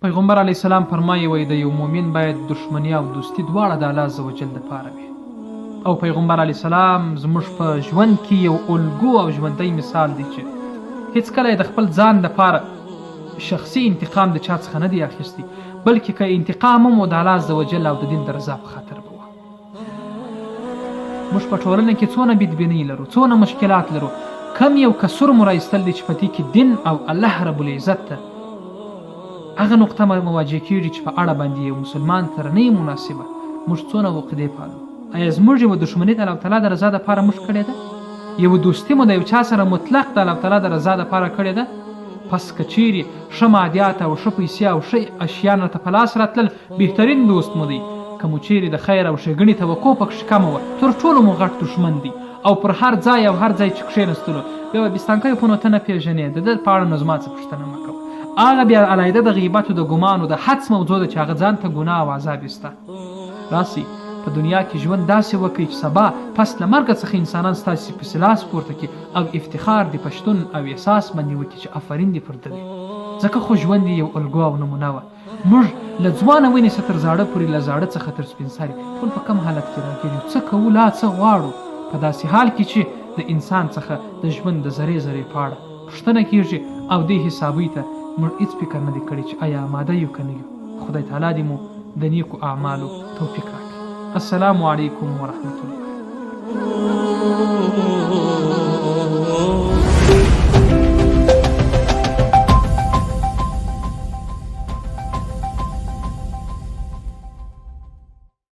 پیغمبر علیه السلام فرمایي وایي د یو مؤمن باید دښمني او دوستي دواړه د الله عز وجل دپاره وي. او پیغمبر علیه السلام زموږ په ژوند کې یو الګو او ژوندی مثال دی چې هیڅکله یې د خپل ځان دپاره شخصي انتقام د چا څخه نه دی اخیستی، بلکې که انتقام هم د الله عز وجل او د دین د رضا په خاطر به وه. موږ په ټولنه کې څونه بدبینۍ لرو، څونه مشکلات لرو، کم یو کسر مو رایستل دی چې په دې کې دین او الله رب العزت ته هغه نقطه مواجه کېږي چې په اړه باندې یو مسلمان سره نه مناسبه. موږ څونه عقدې پالو. آیا زموږ یوه دښمني د الله تعالی د رضا دپاره موږ کړې ده؟ یوه دوستي مو د یو چا سره مطلق د الله تعالی د رضا دپاره کړې ده؟ پس که چیرې ښه مادیات او ښه پیسې او ښه اشیا نه ته په لاس راتلل، بهترین دوست مو دی. که مو چیرې د خیر او ښېګڼې توقع پکښې کمه وه، تر ټولو مو غټ دښمن دی. او پر هر ځای او هر ځای چې کښېنستلو بیا به بستانکیو په نو ته نه پېژنې، د ده په اړه نو زما څه پوښتنه مه کوه. هغه بیا علیحده د غیبت او د ګمان او د حدس موضوع ده چې هغه ځان ته ګناه او عذاب یې شته. راسئ په دنیا کې ژوند داسې وکړئ چې سبا پس له مرګه څخه انسانان ستاسې پسې لاس پورته کړي او افتخار د پښتون او احساس باندې وکړي چې آفرین دې پر ده وي. ځکه خو ژوند یې یو الګو او نمونه وه. موږ له ځوانه ونیسه تر زاړه پورې، له زاړه څخه تر سپین سرې، ټول په کم حالت کې راګیر یو. څه کوو لا څه غواړو؟ په داسې حال کې چې د انسان څخه د ژوند د ذرې ذرې په اړه پوښتنه کېږي او دې حسابوي ته موږ هېڅ فکر نه دی کړی چې آیا آماده یو که نه یو. خدای تعالی دې مو د نیکو اعمالو توفیق راکړي. السلام علیکم ورحمة الله.